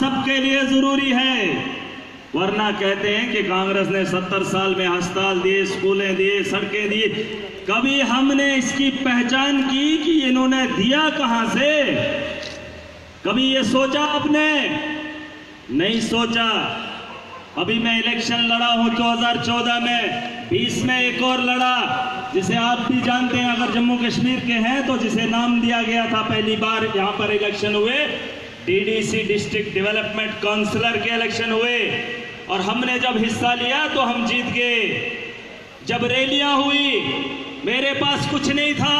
सबके लिए जरूरी है। वरना कहते हैं कि कांग्रेस ने 70 साल में अस्पताल दिए, स्कूलें दिए, सड़कें दी, कभी हमने इसकी पहचान की कि इन्होंने दिया कहां से? कभी ये सोचा आपने? नहीं सोचा। अभी मैं इलेक्शन लड़ा हूं 2014 में, 20 में एक और लड़ा, जिसे आप भी जानते हैं अगर जम्मू कश्मीर के हैं तो, जिसे नाम दिया गया था पहली बार यहां पर इलेक्शन हुए, डीडीसी डिस्ट्रिक्ट डेवलपमेंट काउंसिलर के इलेक्शन हुए, और हमने जब हिस्सा लिया तो हम जीत गए। जब रैलियां हुई मेरे पास कुछ नहीं था,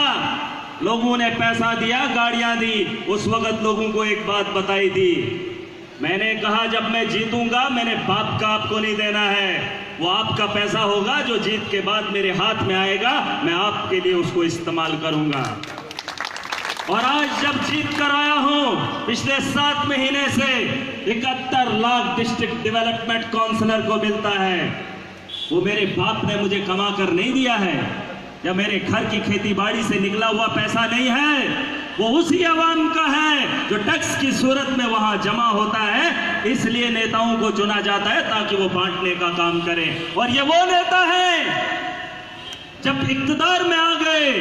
लोगों ने पैसा दिया, गाड़ियां दी। उस वक्त लोगों को एक बात बताई थी, मैंने कहा जब मैं जीतूंगा मैंने बाप का आपको नहीं देना है, वो आपका पैसा होगा जो जीत के बाद मेरे हाथ में आएगा, मैं आपके लिए उसको इस्तेमाल करूंगा। और आज जब जीत कर आया हूं, पिछले 7 महीने से 71 लाख डिस्ट्रिक्ट डेवलपमेंट काउंसिलर को मिलता है। वो मेरे बाप ने मुझे कमा कर नहीं दिया है, या मेरे घर की खेती बाड़ी से निकला हुआ पैसा नहीं है, वो उसी आवाम का है जो टैक्स की सूरत में वहां जमा होता है। इसलिए नेताओं को चुना जाता है ताकि वो बांटने का काम करें। और ये वो नेता है जब इक्तदार में आ गए,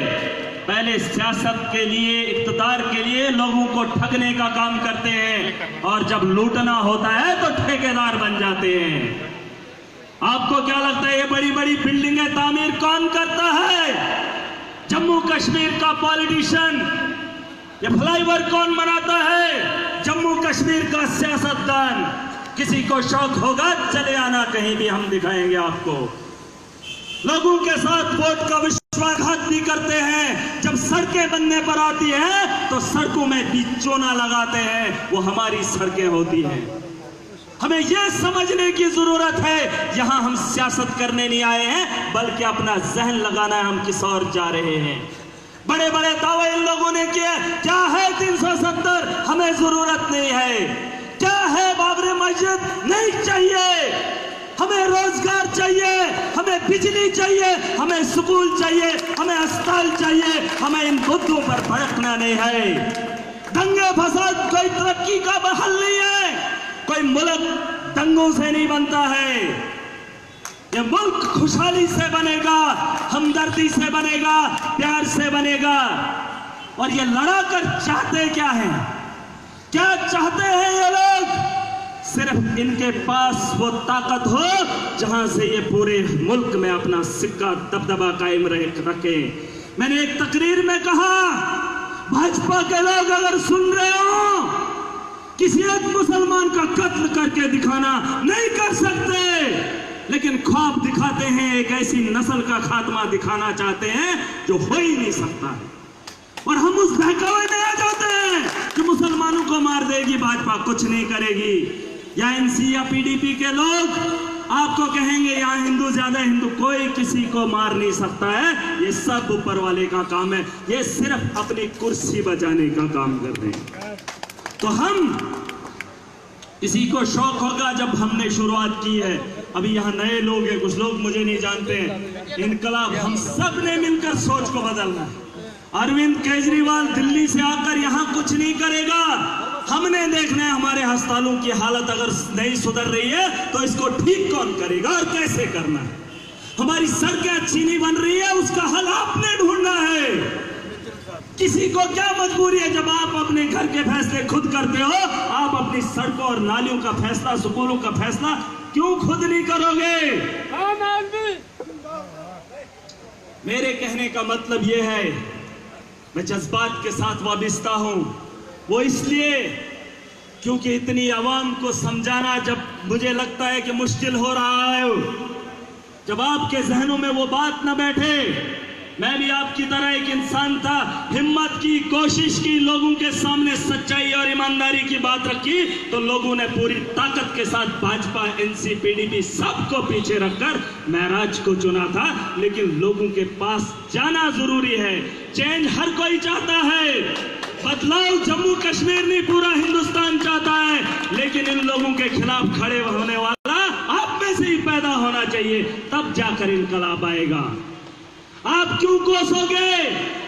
पहले सियासत के लिए, इक्तदार के लिए लोगों को ठगने का काम करते हैं, और जब लूटना होता है तो ठेकेदार बन जाते हैं। आपको क्या लगता है ये बड़ी बड़ी बिल्डिंगें तामीर कौन करता है? जम्मू कश्मीर का पॉलिटिशियन। ये फ्लाईओवर कौन बनाता है? जम्मू कश्मीर का सियासतदान। किसी को शौक होगा चले आना, कहीं भी हम दिखाएंगे आपको। लोगों के साथ वोट का विश्वासघात भी करते हैं। जब सड़कें बनने पर आती हैं तो सड़कों में भी चोना लगाते हैं, वो हमारी सड़कें होती हैं। हमें यह समझने की जरूरत है यहां हम सियासत करने नहीं आए हैं, बल्कि अपना जहन लगाना है हम किस और जा रहे हैं। बड़े बड़े दावे इन लोगों ने किए, क्या है 370? हमें जरूरत नहीं है। क्या है बाबरी मस्जिद? नहीं चाहिए। हमें रोजगार चाहिए, हमें बिजली चाहिए, हमें स्कूल चाहिए, हमें अस्पताल चाहिए। हमें इन मुद्दों पर भड़कना नहीं है। दंगे फसाद कोई तरक्की का हल नहीं है। कोई मुल्क दंगों से नहीं बनता है। ये मुल्क खुशहाली से बनेगा, हमदर्दी से बनेगा, प्यार से बनेगा। और ये लड़ाकर चाहते क्या है? क्या चाहते हैं ये लोग? सिर्फ इनके पास वो ताकत हो जहां से ये पूरे मुल्क में अपना सिक्का दबदबा कायम रखे। मैंने एक तकरीर में कहा, भाजपा के लोग अगर सुन रहे हो, किसी एक मुसलमान का कत्ल करके दिखाना नहीं कर सकते, लेकिन ख्वाब दिखाते हैं, एक ऐसी नस्ल का खात्मा दिखाना चाहते हैं जो हो ही नहीं सकता है। और हम उस बहकावे में आ जाते हैं कि मुसलमानों को मार देगी भाजपा, कुछ नहीं करेगी। या एनसी या पीडीपी के लोग आपको कहेंगे यहां हिंदू ज्यादा, हिंदू कोई किसी को मार नहीं सकता है, ये सब ऊपर वाले का काम है। ये सिर्फ अपनी कुर्सी बचाने का काम कर रहे हैं। तो हम, किसी को शौक होगा जब हमने शुरुआत की है, अभी यहाँ नए लोग हैं, कुछ लोग मुझे नहीं जानते हैं, इनकलाब हम सब ने मिलकर सोच को बदलना है। अरविंद केजरीवाल दिल्ली से आकर यहाँ कुछ नहीं करेगा। हमने देखना है हमारे अस्पतालों की हालत अगर नहीं सुधर रही है तो इसको ठीक कौन करेगा और कैसे करना है। हमारी सड़कें अच्छी नहीं बन रही है, उसका हल आपने ढूंढना है। किसी को क्या मजबूरी है? जब आप अपने घर के फैसले खुद करते हो, आप अपनी सड़कों और नालियों का फैसला, स्कूलों का फैसला क्यों खुद नहीं करोगे? मेरे कहने का मतलब यह है, मैं जज्बात के साथ वाबिस्ता हूं। वो इसलिए क्योंकि इतनी आवाम को समझाना जब मुझे लगता है कि मुश्किल हो रहा है, जब आपके जहनों में वो बात न बैठे। मैं भी आपकी तरह एक इंसान था, हिम्मत की, कोशिश की, लोगों के सामने सच्चाई और ईमानदारी की बात रखी, तो लोगों ने पूरी ताकत के साथ भाजपा, एनसी, पीडीपी सबको पीछे रखकर महराज को चुना था। लेकिन लोगों के पास जाना जरूरी है। चेंज हर कोई चाहता है, बदलाव जम्मू कश्मीर नहीं पूरा हिंदुस्तान चाहता है, लेकिन इन लोगों के खिलाफ खड़े होने वाला आप में से ही पैदा होना चाहिए, तब जाकर इनकलाब आएगा। आप क्यों कोसोगे?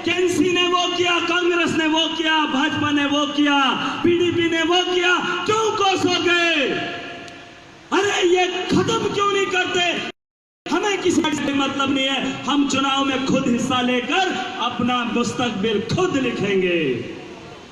एनसी ने वो किया, कांग्रेस ने वो किया, भाजपा ने वो किया, पीडीपी ने वो किया, क्यों कोसोगे? मतलब नहीं है। हम चुनाव में खुद हिस्सा लेकर अपना मुस्तकबिल खुद लिखेंगे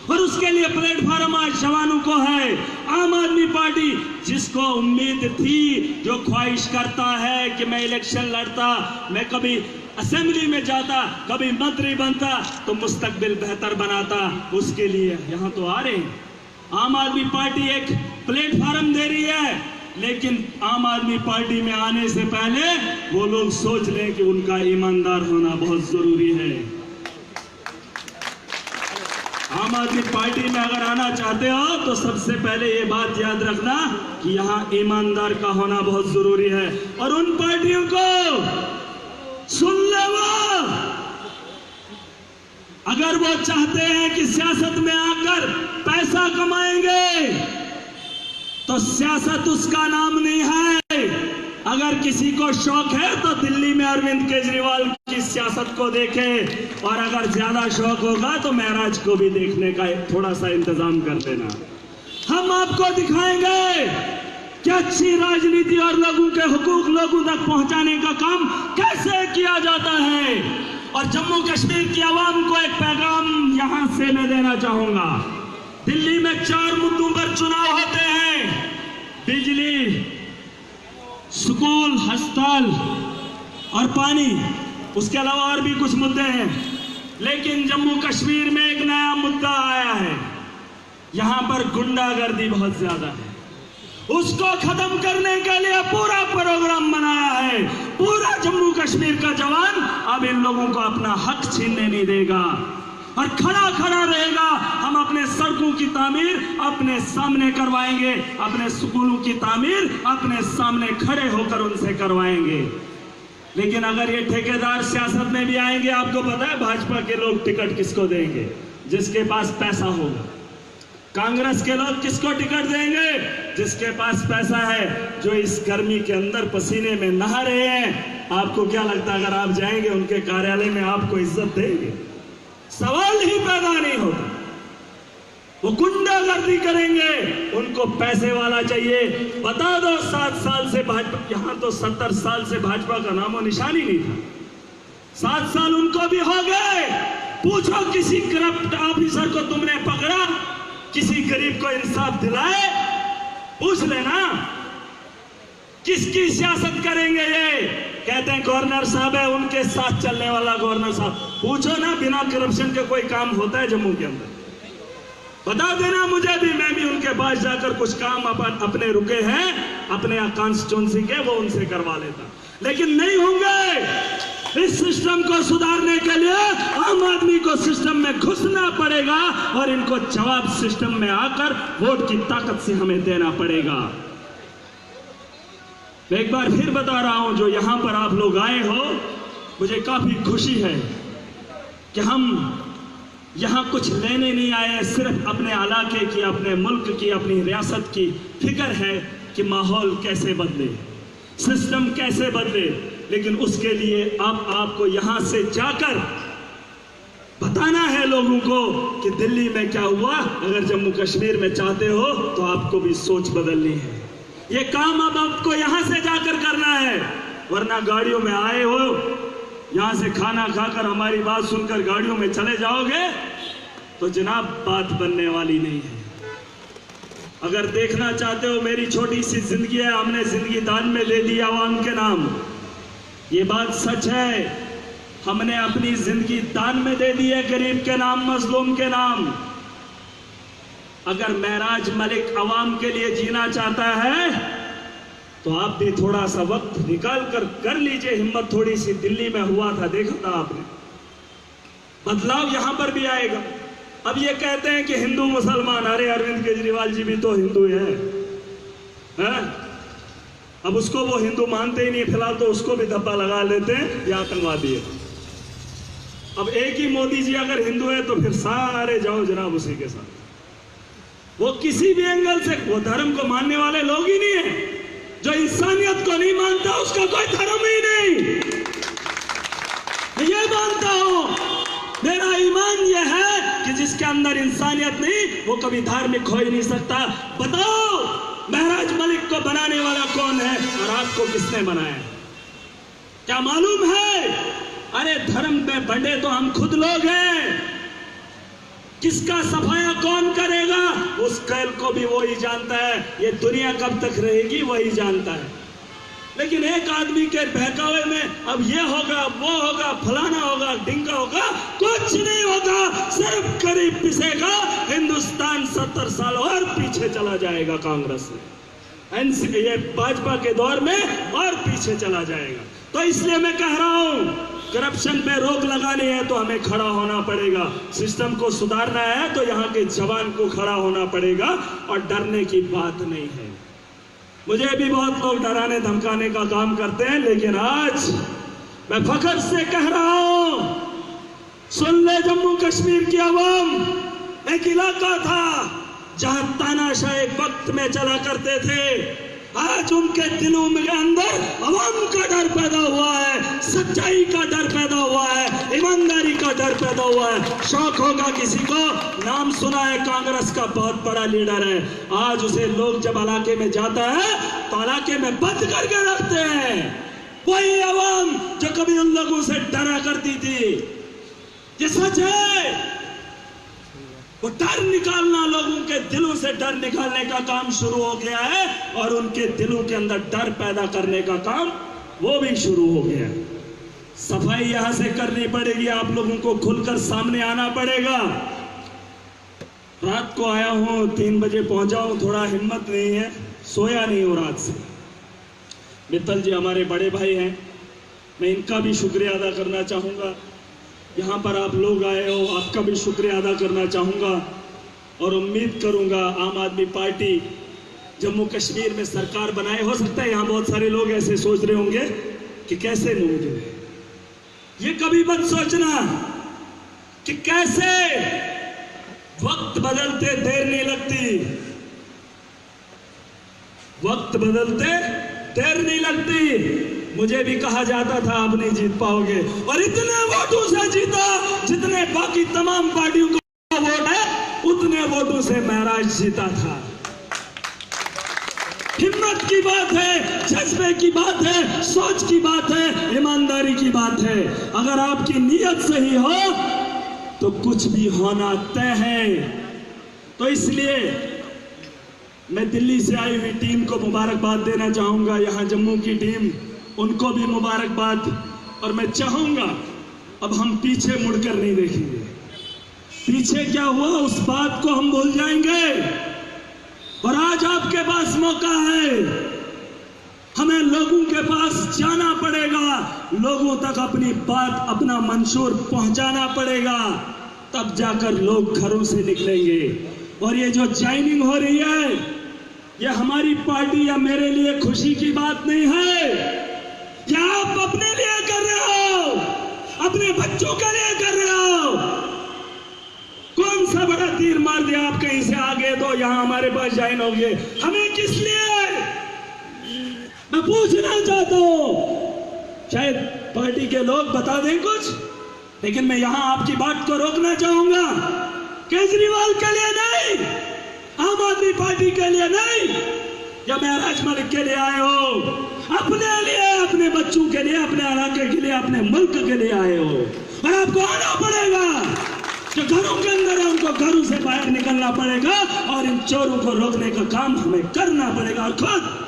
और उसके लिए प्लेटफॉर्म आज जवानों को है। आम आदमी पार्टी जिसको उम्मीद थी, जो ख्वाहिश करता है कि मैं इलेक्शन लड़ता, मैं कभी असेंबली में जाता, कभी मंत्री बनता तो मुस्तकबिल बेहतर बनाता, उसके लिए यहां तो आ रहे हैं। आम आदमी पार्टी एक प्लेटफॉर्म दे रही है, लेकिन आम आदमी पार्टी में आने से पहले वो लोग सोच लें कि उनका ईमानदार होना बहुत जरूरी है। आम आदमी पार्टी में अगर आना चाहते हो तो सबसे पहले ये बात याद रखना कि यहाँ ईमानदार का होना बहुत जरूरी है। और उन पार्टियों को सुन ले, वो अगर वो चाहते हैं कि सियासत में आकर पैसा कमाएंगे तो सियासत उसका नाम नहीं है। अगर किसी को शौक है तो दिल्ली में अरविंद केजरीवाल की सियासत को देखे, और अगर ज्यादा शौक होगा तो महराज को भी देखने का थोड़ा सा इंतजाम कर देना। हम आपको दिखाएंगे कि अच्छी राजनीति और लोगों के हुकूक लोगों तक पहुंचाने का काम कैसे किया जाता है। और जम्मू कश्मीर की आवाम को एक पैगाम यहां से मैं देना चाहूंगा। दिल्ली में 4 मुद्दों पर चुनाव होते हैं: बिजली, स्कूल, अस्पताल और पानी। उसके अलावा और भी कुछ मुद्दे हैं, लेकिन जम्मू कश्मीर में एक नया मुद्दा आया है। यहां पर गुंडागर्दी बहुत ज्यादा है, उसको खत्म करने के लिए पूरा प्रोग्राम बनाया है। पूरा जम्मू कश्मीर का जवान अब इन लोगों को अपना हक छीनने नहीं देगा और खड़ा खड़ा रहेगा। हम अपने सड़कों की तामीर अपने सामने करवाएंगे, अपने स्कूलों की तामीर अपने सामने खड़े होकर उनसे करवाएंगे। लेकिन अगर ये ठेकेदार सियासत में भी आएंगे, आपको पता है भाजपा के लोग टिकट किसको देंगे? जिसके पास पैसा होगा। कांग्रेस के लोग किसको टिकट देंगे? जिसके पास पैसा है, जो इस गर्मी के अंदर पसीने में नहा रहे हैं। आपको क्या लगता है अगर आप जाएंगे उनके कार्यालय में आपको इज्जत देंगे? सवाल ही पैदा नहीं होता। वो गुंडागर्दी करेंगे, उनको पैसे वाला चाहिए। बता दो 7 साल से भाजपा, यहां तो 70 साल से भाजपा का नामो निशान ही नहीं था। 7 साल उनको भी हो गए। पूछो किसी करप्ट ऑफिसर को तुमने पकड़ा, किसी गरीब को इंसाफ दिलाए? पूछ लेना। किसकी सियासत करेंगे ये? कहते हैं गवर्नर साहब है, उनके साथ चलने वाला गवर्नर साहब। पूछो ना, बिना करप्शन के कोई काम होता है जम्मू के अंदर? बता देना मुझे भी, मैं भी उनके पास जाकर कुछ काम अपने रुके हैं अपने कॉन्स्टिट्यूंसी के, वो उनसे करवा लेता। लेकिन नहीं होंगे। इस सिस्टम को सुधारने के लिए आम आदमी को सिस्टम में घुसना पड़ेगा और इनको जवाब सिस्टम में आकर वोट की ताकत से हमें देना पड़ेगा। मैं एक बार फिर बता रहा हूं, जो यहां पर आप लोग आए हो, मुझे काफी खुशी है कि हम यहां कुछ लेने नहीं आए। सिर्फ अपने इलाके की, अपने मुल्क की, अपनी रियासत की फिक्र है कि माहौल कैसे बदले, सिस्टम कैसे बदले। लेकिन उसके लिए अब आपको यहां से जाकर बताना है लोगों को कि दिल्ली में क्या हुआ। अगर जम्मू कश्मीर में चाहते हो तो आपको भी सोच बदलनी है। ये काम अब आपको यहां से जाकर करना है, वरना गाड़ियों में आए हो, यहां से खाना खाकर हमारी बात सुनकर गाड़ियों में चले जाओगे तो जनाब बात बनने वाली नहीं है। अगर देखना चाहते हो, मेरी छोटी सी जिंदगी है, हमने जिंदगी दान में ले ली आवाम के नाम। ये बात सच है, हमने अपनी जिंदगी दान में दे दी है गरीब के नाम, मजलूम के नाम। अगर महराज मलिक आवाम के लिए जीना चाहता है तो आप भी थोड़ा सा वक्त निकाल कर लीजिए हिम्मत। थोड़ी सी दिल्ली में हुआ था, देखा था आपने, बदलाव यहां पर भी आएगा। अब ये कहते हैं कि हिंदू मुसलमान, अरे अरविंद केजरीवाल जी भी तो हिंदू हैं। अब उसको वो हिंदू मानते ही नहीं, फिलहाल तो उसको भी धब्बा लगा लेते हैं, ये आतंकवादी है। अब एक ही मोदी जी अगर हिंदू है तो फिर सारे जाओ जनाब उसी के साथ। वो किसी भी एंगल से, वो धर्म को मानने वाले लोग ही नहीं है। जो इंसानियत को नहीं मानता उसका कोई धर्म ही नहीं। मैं ये मानता हूं, मेरा ईमान यह है कि जिसके अंदर इंसानियत नहीं वो कभी धार्मिक हो ही नहीं सकता। बताओ महराज मलिक को बनाने वाला कौन है और आपको किसने बनाया? क्या मालूम है? अरे धर्म पे बंटे तो हम खुद लोग हैं। किसका सफाया कौन करेगा उस कैल को भी वही जानता है। ये दुनिया कब तक रहेगी वही जानता है। लेकिन एक आदमी के बहकावे में अब ये होगा, वो होगा, फलाना होगा, ढिंगा होगा, कुछ नहीं होगा। सिर्फ करीब पिसेगा, हिंदुस्तान 70 साल और पीछे चला जाएगा। कांग्रेस ने ये भाजपा के दौर में और पीछे चला जाएगा। तो इसलिए मैं कह रहा हूं, करप्शन पे रोक लगानी है तो हमें खड़ा होना पड़ेगा। सिस्टम को सुधारना है तो यहाँ के जवान को खड़ा होना पड़ेगा और डरने की बात नहीं है। मुझे भी बहुत लोग डराने धमकाने का काम करते हैं, लेकिन आज मैं फख्र से कह रहा हूं, सुन ले जम्मू कश्मीर की आवाम। एक इलाका था जहां तानाशाह एक वक्त में चला करते थे। आज उनके दिलों में अंदर अवाम का डर पैदा हुआ है, सच्चाई का डर पैदा हुआ है, ईमानदारी का डर पैदा हुआ है। शौक होगा किसी को, नाम सुना है कांग्रेस का बहुत बड़ा लीडर है। आज उसे लोग जब इलाके में जाता है तो इलाके में बंद करके रखते हैं। वही अवाम जो कभी उन लोगों से डरा करती थी। ये सच है। वो डर निकालना, लोगों के दिलों से डर निकालने का काम शुरू हो गया है और उनके दिलों के अंदर डर पैदा करने का काम वो भी शुरू हो गया है। सफाई यहां से करनी पड़ेगी। आप लोगों को खुलकर सामने आना पड़ेगा। रात को आया हूं, 3 बजे पहुंचा हूं, थोड़ा हिम्मत नहीं है, सोया नहीं हूं रात से। मित्तल जी हमारे बड़े भाई हैं, मैं इनका भी शुक्रिया अदा करना चाहूंगा। यहाँ पर आप लोग आए हो, आपका भी शुक्रिया अदा करना चाहूँगा और उम्मीद करूँगा आम आदमी पार्टी जम्मू कश्मीर में सरकार बनाए। हो सकता है यहाँ बहुत सारे लोग ऐसे सोच रहे होंगे कि कैसे मुमकिन है। ये कभी मत सोचना कि कैसे, वक्त बदलते देर नहीं लगती, वक्त बदलते देर नहीं लगती। मुझे भी कहा जाता था आप नहीं जीत पाओगे, और इतने वोटों से जीता जितने बाकी तमाम पार्टियों का वोट है, उतने वोटों से महराज जीता था। हिम्मत की बात है, जज्बे की बात है, सोच की बात है, ईमानदारी की बात है। अगर आपकी नीयत सही हो तो कुछ भी होना तय है। तो इसलिए मैं दिल्ली से आई हुई टीम को मुबारकबाद देना चाहूंगा। यहाँ जम्मू की टीम, उनको भी मुबारकबाद। और मैं चाहूंगा अब हम पीछे मुड़कर नहीं देखेंगे। पीछे क्या हुआ उस बात को हम भूल जाएंगे। और आज आपके पास मौका है, हमें लोगों के पास जाना पड़ेगा, लोगों तक अपनी बात, अपना मंशूर पहुंचाना पड़ेगा, तब जाकर लोग घरों से निकलेंगे। और ये जो ज्वाइनिंग हो रही है, ये हमारी पार्टी या मेरे लिए खुशी की बात नहीं है। क्या आप अपने लिए कर रहे हो, अपने बच्चों के लिए कर रहे हो? कौन सा बड़ा तीर मार दिया आप कहीं से आगे तो यहां हमारे पास ज्वाइन हो गए? हमें किस लिए? मैं पूछना चाहता हूं, शायद पार्टी के लोग बता दें कुछ, लेकिन मैं यहां आपकी बात को रोकना चाहूंगा। केजरीवाल के लिए नहीं, आम आदमी पार्टी के लिए नहीं, या महराज मलिक के लिए आए हो, अपने लिए, अपने बच्चों के लिए, अपने इलाके के लिए, अपने मुल्क के लिए आए हो। और आपको आना पड़ेगा। जो घरों के अंदर है उनको घरों से बाहर निकलना पड़ेगा और इन चोरों को रोकने का काम हमें करना पड़ेगा। और खुद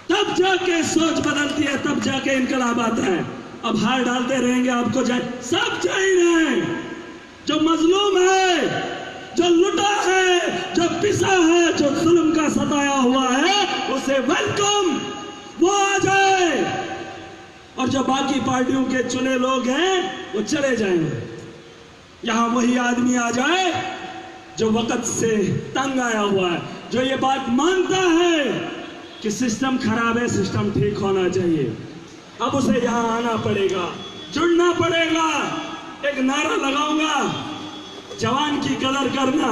तब जाके सोच बदलती है, तब जाके इनकलाब आता है। अब हार डालते रहेंगे आपको सब चाहिए। जो मजलूम है, जो लुटा है, जो पिसा है, जो जुल्म का सताया हुआ है, उसे वेलकम, वो आ जाए। और जो बाकी पार्टियों के चुने लोग हैं वो चले जाएंगे। यहां वही आदमी आ जाए जो वक्त से तंग आया हुआ है, जो ये बात मानता है कि सिस्टम खराब है, सिस्टम ठीक होना चाहिए। अब उसे यहां आना पड़ेगा, जुड़ना पड़ेगा। एक नारा लगाऊंगा, जवान की कदर करना।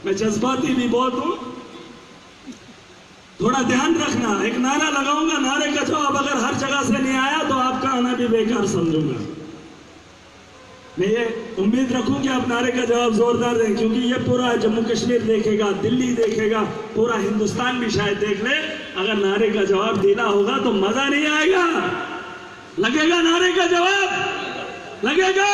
मैं जज्बाती भी बहुत हूं, थोड़ा ध्यान रखना। एक नारा लगाऊंगा, नारे का जवाब अगर हर जगह से नहीं आया तो आपका आना भी बेकार समझूंगा। मैं ये उम्मीद रखूं कि आप नारे का जवाब जोरदार दें, क्योंकि ये पूरा जम्मू कश्मीर देखेगा, दिल्ली देखेगा, पूरा हिंदुस्तान भी शायद देख ले। अगर नारे का जवाब देना होगा तो मजा नहीं आएगा। लगेगा नारे का जवाब? लगेगा?